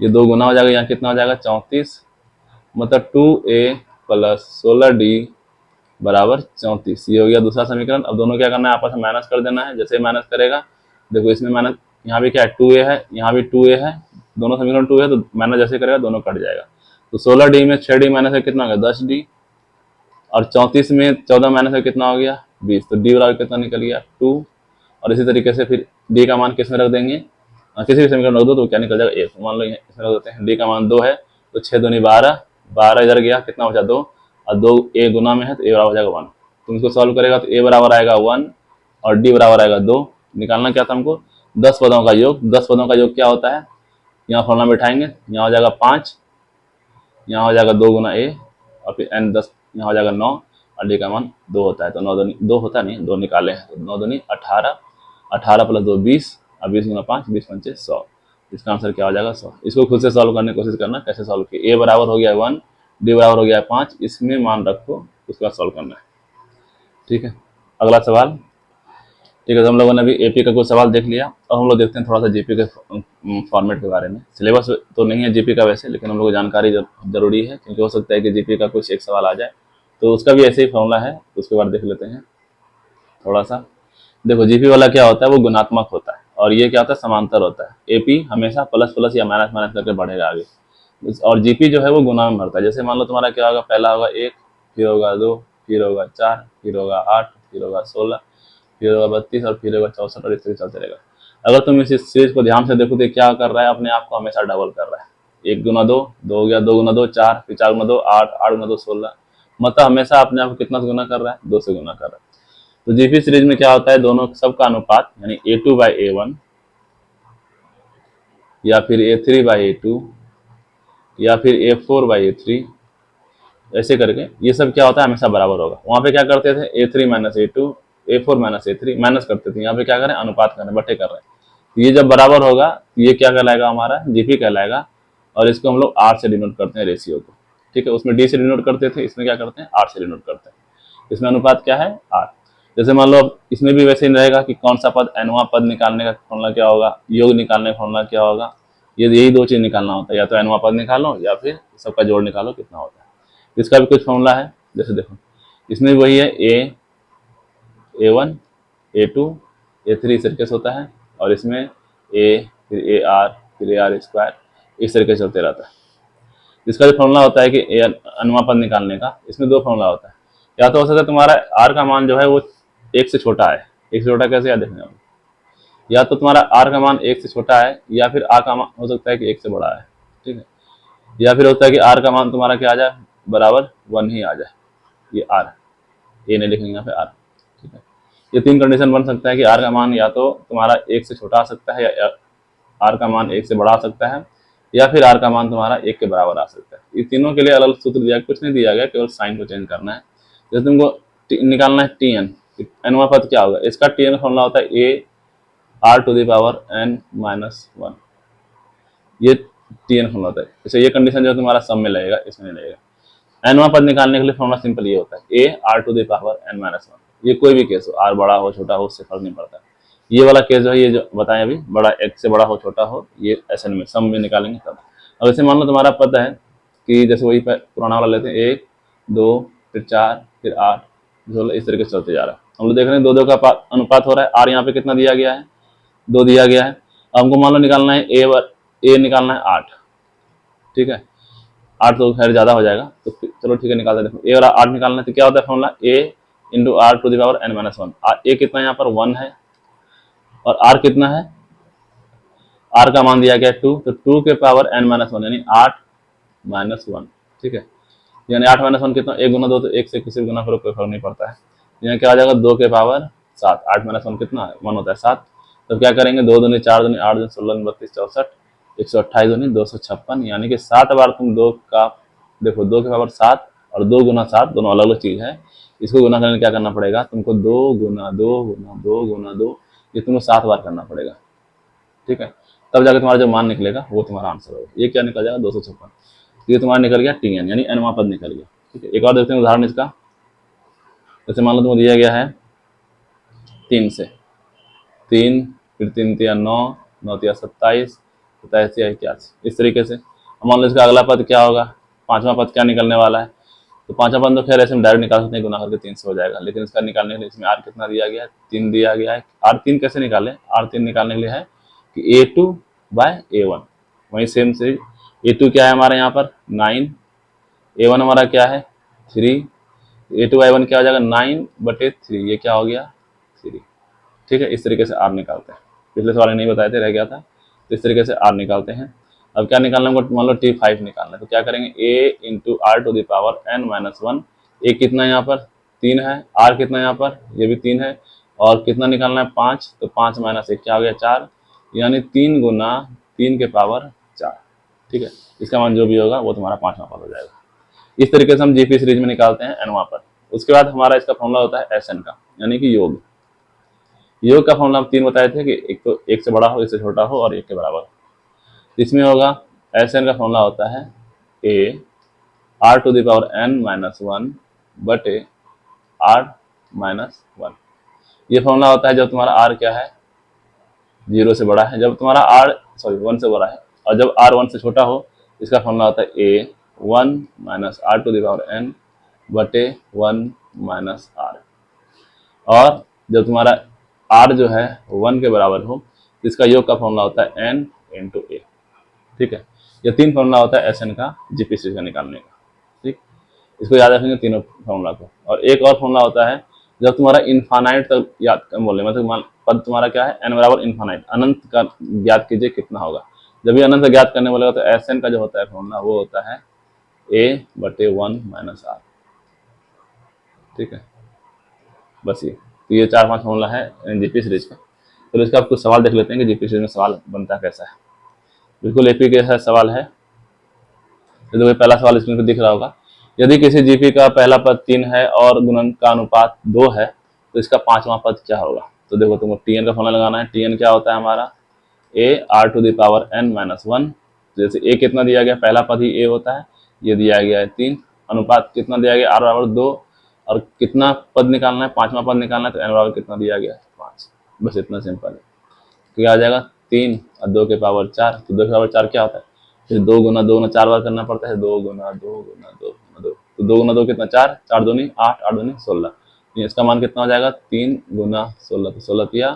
ये 2 गुना हो जाएगा, यहाँ कितना हो जाएगा 34, मतलब 2a प्लस 16d बराबर 34। ये हो गया दूसरा समीकरण। अब दोनों क्या करना है, आपस में माइनस कर देना है। जैसे माइनस करेगा, देखो इसमें माइनस, यहाँ भी क्या है 2a है, यहाँ भी 2a है, दोनों समीकरण 2 है, तो माइनस जैसे करेगा दोनों कट जाएगा। तो 16d में 6d माइनस है कितना हो गया 10d, और 34 में 14 माइनस है कितना हो गया 20, तो d बराबर कितना निकल गया 2। और इसी तरीके से फिर d का मान किस में रख देंगे, किसी भी समीकरण रख दो तो क्या निकल जाएगा 1। मान लो इसमें रख देते हैं, d का मान 2 है, तो 6 दूनी 12, 12 इधर गया कितना बचा 2, और 2 a गुना में है तो a बराबर हो जाएगा 1। तुम इसको सॉल्व करेगा तो a बराबर आएगा 1 और d बराबर आएगा 2। निकालना क्या था हमको 10 पदों का योग। 10 पदों का योग क्या होता है, यहाँ फॉर्मूला बैठाएंगे, यहाँ हो जाएगा 5, यहाँ हो जाएगा 2 गुना a, और फिर n 10, यहाँ हो जाएगा 9, और d का मान 2 होता है, तो 9 2 होता नहीं 2 निकाले हैं, तो 9 दूनी 18, 18 प्लस 2 20, और 20 गुना 5 20 पंचे 100। इसका आंसर क्या हो जाएगा 100। इसको खुद से सॉल्व करने की कोशिश करना, कैसे सॉल्व किया, a बराबर हो गया 1, d बराबर हो गया 5, इसमें मान रखो, उसके बाद सॉल्व करना है, ठीक है। अगला सवाल, ठीक है। तो हम लोगों ने अभी एपी का कुछ सवाल देख लिया, और हम लोग देखते हैं थोड़ा सा जीपी के फॉर्मेट के बारे में। सिलेबस तो नहीं है जीपी का वैसे, लेकिन हम लोग को जानकारी जरूरी है, क्योंकि हो सकता है कि जीपी का कुछ एक सवाल आ जाए, तो उसका भी ऐसे ही फॉर्मूला है, उसके बाद देख लेते हैं थोड़ा सा। देखो जीपी वाला क्या होता है, वो गुणात्मक होता है, और ये क्या होता है समांतर होता है। एपी हमेशा प्लस प्लस या माइनस माइनस करके बढ़ेगा आगे, और जीपी जो है वो गुना में बढ़ता है। जैसे मान लो तुम्हारा क्या होगा, पहला होगा 1, फिर होगा 2, फिर होगा 4, फिर होगा 8, फिर होगा 16, फिर होगा 32, और फिर होगा 64, और इस तरह चलते रहेगा। अगर तुम इस सीरीज को ध्यान से देखो तो क्या कर रहा है, अपने आप को हमेशा डबल कर रहा है। 1 गुना 2, 2 हो गया, 2 गुना 2 4, फिर 4 गुना 2 8, 8 गुना 2 16, मतलब हमेशा अपने आप को कितना गुना कर रहा है 2 से गुना कर रहा है। तो जीपी सीरीज में क्या होता है, दोनों सबका अनुपात, यानी A2/A1 या फिर A3/A2 या फिर A4/A3, ऐसे करके ये सब क्या होता है हमेशा बराबर होगा। वहां पे क्या करते थे A3 minus A2, A4 minus A3 minus करते थे, यहाँ पे क्या करें अनुपात करें, बटे कर रहे हैं। तो ये जब बराबर होगा तो ये क्या कहलाएगा हमारा जीपी कहलाएगा, और इसको हम लोग R से डिनोट करते हैं रेशियो को, ठीक है। उसमें D से डिनोट करते थे, इसमें क्या करते हैं R से डिनोट करते हैं। इसमें अनुपात क्या है R। जैसे मान लो इसमें भी वैसे ही रहेगा कि कौन सा पद nवां पद निकालने का फॉर्मूला क्या होगा, योग निकालने का फॉर्मूला क्या होगा, ये यही 2 चीज निकालना होता है, या तो nवां पद निकालो या फिर सबका जोड़ निकालो कितना होता है। इसका भी कुछ फॉर्मूला है, जैसे देखो इसमें भी वही है A1 A2 A3 इस तरीके से होता है, और इसमें A फिर AR फिर AR स्क्वायर इस तरीके से चलते रहता है। इसका जो फॉर्मूला होता है कि nवां पद निकालने का, इसमें 2 फॉर्मूला होता है। या तो हो सकता है तुम्हारा R का मान जो है वो 1 से छोटा है, 1 से छोटा कैसे याद देखने, या तो तुम्हारा R का मान 1 से छोटा है, या फिर R का मान हो सकता है कि 1 से बड़ा है, ठीक है। या फिर होता है कि R का मान तुम्हारा क्या आ जाए बराबर 1 ही आ जाए, ये R, ए नहीं लिखेंगे यहाँ पे R, ठीक है। ये 3 कंडीशन बन सकता है कि R का मान या तो तुम्हारा 1 से छोटा आ सकता है, या R का मान 1 से बड़ा आ सकता है, या फिर R का मान तुम्हारा 1 के बराबर आ सकता है। ये तीनों के लिए अलग सूत्र दिया, कुछ नहीं दिया गया, केवल साइन को चेंज करना है। जैसे तुमको निकालना है TN, nवां पद क्या होगा, इसका TN का फॉर्मूला होता है AR⁻n-1, ये TN फॉर्मूला होता है। जैसे ये कंडीशन जो तुम्हारा सब में लगेगा, इसमें नहीं लगेगा। एनवा पद निकालने के लिए फॉर्मूला सिंपल ये होता है a r to the power n minus one. ये कोई भी केस हो, आर बड़ा हो छोटा हो उससे फर्क नहीं पड़ता। ये वाला केस जो है, ये जो बताएं अभी, बड़ा एक से बड़ा हो छोटा हो, ये एसएन में सम में निकालेंगे तब। अब ऐसे मान लो तुम्हारा पद है कि जैसे वही पुराना वाला लेते हैं, 1 2 फिर 4 फिर 8 16, इस तरीके से चलते जा रहा है। हम लोग देख रहे हैं 2 2 का अनुपात हो रहा है। आर यहाँ पे कितना दिया गया है, 2 दिया गया है। अब हमको मान लो निकालना है ए निकालना है 8, ठीक है। 8 तो खैर ज्यादा हो जाएगा, तो चलो ठीक है निकाल देते हैं। ए वाला 8 निकालना है तो क्या होता है formula, a into r to the power n minus one. A कितना यहाँ पर 1 है और आर कितना है, आर का मान दिया गया 2, तो 2 के पावर एन माइनस वन यानी 8 माइनस वन, ठीक है। यानी 8 माइनस वन कितना, 1 गुना 2, तो 1 से किसी भी गुना करो कोई फर्क नहीं पड़ता है। यहाँ क्या आ जाएगा 2 के पावर 7। 8 माइनस वन कितना है, 1 होता है 7। तो क्या करेंगे 2 दूनी 4 दूनी 8 दूनी 16 32 64 128 दूनी 256, यानी कि 7 बार तुम 2 का देखो 2 के पावर 7 और 2 गुना 7 दोनों अलग अलग चीज है। इसको गुना करने क्या करना पड़ेगा तुमको, 2 गुना 2 गुना 2 गुना 2, ये तुमको 7 बार करना पड़ेगा, ठीक है। तब जाकर तुम्हारा जो मान निकलेगा वो तुम्हारा आंसर होगा। ये क्या निकल जाएगा 256, ये तुम्हारा निकल गया टी एन यानी एनवा पद निकल गया, ठीक है। एक और देखते हैं उदाहरण इसका। जैसे मान लो तुमको दिया गया है 3 से 3 फिर 3 तिया 9 9 तिया 27 27 तिया 81, इस तरीके से। मान लो इसका अगला पद क्या होगा, पांचवा पद क्या निकलने वाला है, तो पांचवा पद तो खैर ऐसे हम डायरेक्ट निकाल सकते हैं, गुना करके 3 से हो जाएगा। लेकिन इसका निकालने के लिए इसमें आर कितना दिया गया है, 3 दिया गया है। आर 3 कैसे निकाले, आर 3 निकालने के लिए है कि A2 बाय A1, वही सेम से A2 क्या है हमारा यहाँ पर 9, A1 हमारा क्या है 3, A2 बाय 1 क्या हो जाएगा 9/3, ये क्या हो गया 3, ठीक है। इस तरीके से आर निकालते हैं, पिछले सवाल में नहीं बताए थे, रह गया था। तो इस तरीके से आर निकालते हैं। अब क्या निकालना है, मान लो T5 निकालना है, तो क्या करेंगे A into r to the power n minus one. A कितना यहाँ पर 3 है, आर कितना यहाँ पर ये भी 3 है, और कितना निकालना है 5, तो 5 माइनस 1 क्या हो गया 4, यानी 3 गुना 3 के पावर 4, ठीक है। इसका मान जो भी होगा वो तुम्हारा 5वां पद हो जाएगा। इस तरीके से हम जीपी सीरीज में निकालते हैं एनवा पर। उसके बाद हमारा इसका फॉर्मूला होता है एस एन का, यानी कि योग। योग का फॉर्मूला हम 3 बताए थे कि एक तो 1 से बड़ा हो, 1 से छोटा हो और 1 के बराबर हो। इसमें होगा एस एन का फॉर्मूला होता है a r to the power n minus one बटे आर माइनस वन। ये फॉर्मूला होता है जब तुम्हारा आर क्या है 0 से बड़ा है, जब तुम्हारा आर 1 से बड़ा है, और जब आर 1 से छोटा हो इसका फॉर्मूला होता है a 1 minus r to the power n बटे 1 माइनस आर। और जब तुम्हारा आर जो है 1 के बराबर हो तो इसका योग का फॉर्मूला होता है एन इंटू ए, ठीक है। ये 3 फॉर्मूला होता है एस एन का जीपी सीरीज का निकालने का, ठीक। इसको याद रखेंगे तीनों फॉर्मूला को। और एक और फॉर्मूला होता है जब तुम्हारा इन्फानाइट तक याद बोले, मतलब पद तुम्हारा क्या है एन बराबर इन्फानाइट, अनंत का ज्ञात कीजिए कितना होगा। जब भी अनंत ज्ञात करने बोलेगा तो एस एन का जो होता है फॉर्मूला वो होता है ए बटे 1 माइनस आर, ठीक है। बस ये तो ये 4-5 फॉर्मूला है जीपी सीरीज का। तो इसका आप कुछ सवाल देख लेते हैं कि जीपी सीरीज में सवाल बनता कैसा है। बिल्कुल एपी के जैसा सवाल है। तो देखो पहला सवाल स्क्रीन पर दिख रहा होगा, यदि किसी जीपी का पहला पद 3 है और गुणन का अनुपात 2 है तो इसका 5वां पद क्या होगा। तो देखो तुमको टीएन का फॉर्मूला लगाना है। टीएन क्या होता है हमारा a r to the power n minus one. जैसे ए कितना दिया गया, पहला पद ही ए होता है, ये दिया गया है 3, अनुपात कितना दिया गया आर बराबर 2, और कितना पद निकालना है 5वां पद निकालना है, तो एन बराबर कितना दिया गया है 5। बस इतना सिंपल है। क्या आ जाएगा 3 और 2 के पावर 4, तो 2 के पावर 4 क्या होता है, फिर 2 गुना 2 गुना 4 बार करना पड़ता है, 2 गुना 2 गुना 2 गुना 2, तो 2 गुना 2 कितना 4, 4 दूनी 8, 8 दूनी 16, इसका मान कितना हो जाएगा 3 गुना 16, तो 16 तिया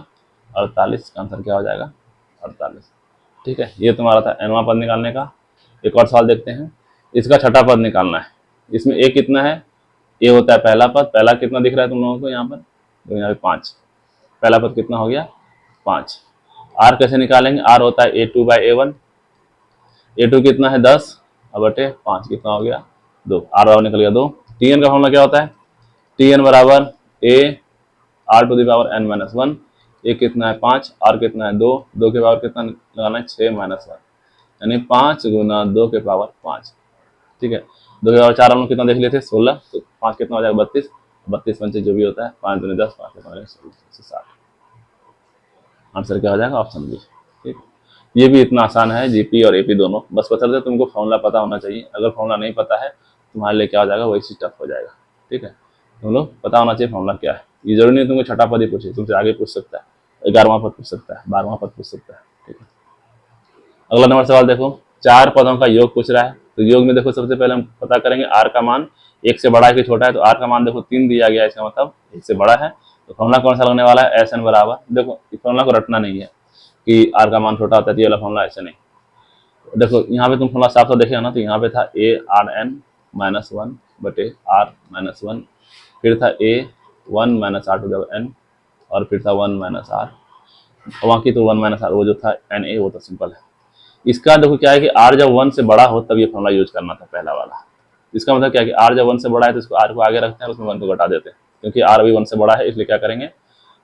48, का आंसर क्या हो जाएगा 48, ठीक है। ये तुम्हारा था एनवा पद निकालने का। एक और सवाल देखते हैं, इसका छठा पद निकालना है। इसमें ए कितना है, ए होता है पहला पद, पहला कितना दिख रहा है तुम लोगों को यहाँ पर, तो यहाँ पे 5, पहला पद कितना हो गया 5। आर कैसे निकालेंगे, आर होता है A2 बाई A1, A2 कितना है 10 और बटे 5 कितना हो गया 2, आर बराबर निकल गया 2। टीएन का फॉर्मूला क्या होता है, टीएन बराबर a r to the power n minus one. A कितना है 5, आर कितना है 2, 2 के पावर कितना लगाना है 6 माइनस 1, यानी 5 गुना 2 के पावर 5, ठीक है। 2 के पावर 4 हम लोग कितना देख लेते 16, तो 5 कितना हो जाएगा 32, 32 पंचे जो भी होता है 5 दूनी 10, 5 कितना हो जाएगा 16 60, आंसर क्या हो जाएगा ऑप्शन बी, ठीक। ये भी इतना आसान है जीपी और एपी दोनों, बस पता है तुमको फॉर्मूला पता होना चाहिए। अगर फॉर्मूला नहीं पता है तुम्हारे लिए क्या हो जाएगा, वही चीज टफ हो जाएगा। ठीक है, तुम लोग पता होना चाहिए फॉर्मूला क्या है। ये जरूरी नहीं तुमको छठा पद ही पूछे, तुमसे आगे पूछ सकता है, 11वां पद पूछ सकता है, 12वां पद पूछ सकता है। ठीक है, अगला नंबर सवाल देखो, 4 पदों का योग पूछ रहा है। तो योग में देखो सबसे पहले हम पता करेंगे आर का मान 1 से बड़ा है कि छोटा है। तो आर का मान देखो 3 दिया गया है, इसका मतलब 1 से बड़ा है। तो फॉर्मूला कौन सा लगने वाला है, एस एन बराबर, देखो इस फॉर्मूला को रटना नहीं है कि आर का मान छोटा होता है, ये वाला फॉर्मूला ऐसे नहीं। देखो यहाँ पे तुम फॉर्मूला साफ साफ देखेगा ना, तो यहाँ पे था a r n minus one बटे आर माइनस वन, फिर था a one minus r to the n, और फिर था वन माइनस आर, वहाँ की तो वन माइनस आर, वो जो था एन ए वो तो सिंपल है। इसका देखो क्या है कि आर जब 1 से बड़ा हो तब ये फॉर्मूला यूज करना था पहला वाला। इसका मतलब क्या है कि आर जब 1 से बड़ा है तो इसको आर को आगे रखते हैं, उसमें 1 को घटा देते हैं, क्योंकि आर अभी 1 से बड़ा है, इसलिए क्या करेंगे,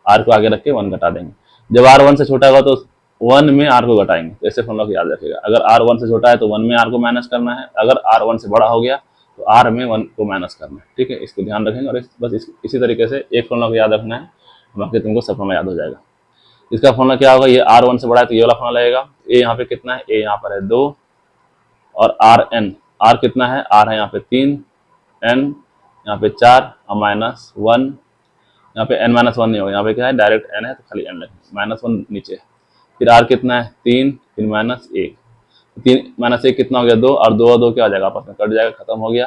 आर को आगे रख के 1 घटा देंगे। जब आर 1 से छोटा होगा तो 1 में आर को घटाएंगे। तो ऐसे फॉर्मूला को याद रखेगा, अगर आर 1 से छोटा है तो 1 में आर को माइनस करना है, अगर आर 1 से बड़ा हो गया तो आर में 1 को माइनस करना है। ठीक है, इसको ध्यान रखेंगे, और बस इसी तरीके से एक फॉर्मूला को याद रखना है, बाकी तुमको सब फॉर्मूला याद हो जाएगा। इसका फॉर्मूला क्या होगा, ये आर 1 से बड़ा है तो ये वाला फॉर्मूला लगेगा। ए यहाँ पे कितना है, ए यहाँ पर है 2, और आर एन, आर कितना है, आर है यहाँ पे 3, एन यहाँ पे 4 और माइनस 1, यहाँ पे एन माइनस 1 नहीं होगा, यहाँ पे क्या है डायरेक्ट एन है तो खाली एन लगेगा, माइनस 1 नीचे है। फिर आर कितना है 3, फिर माइनस 1, 3 माइनस 1 कितना हो गया 2, और 2 और 2 क्या हो जाएगा आपस में कट जाएगा, खत्म हो गया।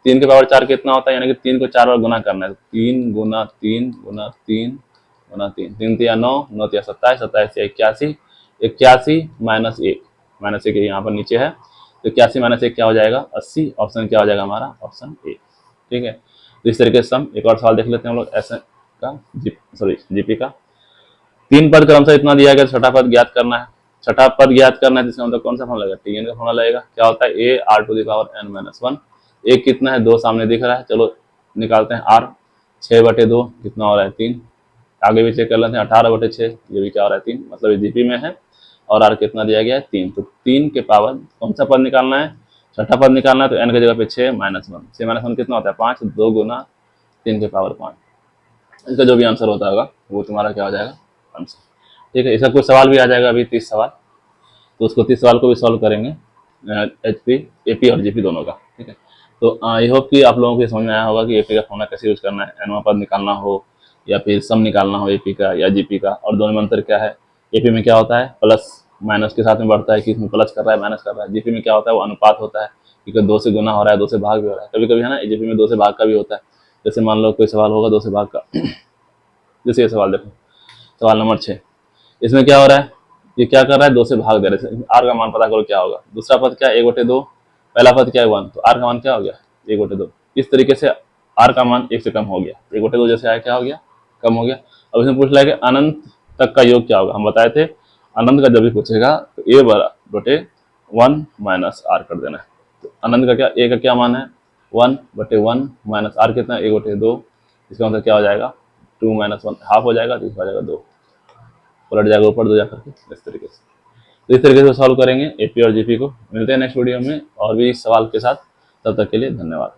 3 के पावर 4 कितना होता है, यानी कि 3 को 4 बार गुना करना है, 3 गुना 3 गुना 3 गुना 3, 3 तिया 9, 9 तिया 27, 27 तिया 81, 81 माइनस 1, माइनस 1 यहाँ पर नीचे है, तो 81 माइनस 1 क्या हो जाएगा 80, ऑप्शन क्या हो जाएगा हमारा, ऑप्शन ए। ठीक है, तो इस तरीके से हम एक और सवाल देख लेते हैं हम लोग ऐसे का, जीपी का। 3 पद क्रम से इतना दिया गया, छठा पद ज्ञात करना है। छठा पद ज्ञात करना है, जिसका मतलब कौन सा फॉर्मूला लगेगा, टीएन का फॉर्मूला लगेगा। क्या होता है, a r to the power n minus 1, एक कितना है 2 सामने दिख रहा है, चलो निकालते हैं आर, 6/2 कितना हो रहा है 3, आगे भी चेक कर लेते हैं 18/6, ये भी क्या हो रहा है 3, मतलब ये जीपी में है, और आर कितना दिया गया है 3, तो 3 के पावर कौन सा पद निकालना है, छठा पद निकालना है। तो एन की जगह पे 6 माइनस 1, 6 माइनस 1 कितना होता है 5, 2 गुना 3 के पावर 5, इसका जो भी आंसर होता होगा वो तुम्हारा क्या हो जाएगा आंसर। ठीक है, इसका कुछ सवाल भी आ जाएगा अभी 30 सवाल, तो उसको 30 सवाल को भी सॉल्व करेंगे, एचपी एपी और जीपी दोनों का। ठीक है, तो आई होप कि आप लोगों को समझ में आया होगा कि एपी का फॉर्मूला कैसे यूज करना है, एनवा पद निकालना हो या फिर सम निकालना हो एपी का या जीपी का, और दोनों में अंतर क्या है। एपी में क्या होता है प्लस माइनस के साथ में बढ़ता है कि इसमें प्लस कर रहा है माइनस कर रहा है, जीपी में क्या होता है वो अनुपात होता है, क्योंकि 2 से गुना हो रहा है 2 से भाग भी हो रहा है, कभी कभी है ना जीपी में 2 से भाग का भी होता है। जैसे मान लो कोई सवाल होगा 2 से भाग का जैसे ये सवाल देखो, सवाल नंबर 6, इसमें क्या हो रहा है, ये क्या कर रहा है 2 से भाग दे रहे हैं, आर का मान पता करो क्या होगा। दूसरा पद क्या है 1/2, पहला पद क्या है 1, तो आर का मान क्या हो गया 1/2। इस तरीके से आर का मान 1 से कम हो गया, 1/2 जैसे आया क्या हो गया कम हो गया। अब इसमें पूछ रहा है कि अनंत तक का योग क्या होगा, हम बताए थे अनंत का जब भी पूछेगा तो ए बटे 1 माइनस आर कर देना है। तो अनंत का क्या, ए का क्या मान है 1/1 माइनस आर कितना है 1/2, इसका मतलब क्या हो जाएगा 2 माइनस 1 हाफ हो जाएगा, तो इसका हो जाएगा 2, पलट जाएगा ऊपर 2 जाकर के इस तरीके से। तो इस तरीके से सॉल्व करेंगे एपी और जीपी को। मिलते हैं नेक्स्ट वीडियो में और भी सवाल के साथ, तब तक के लिए धन्यवाद।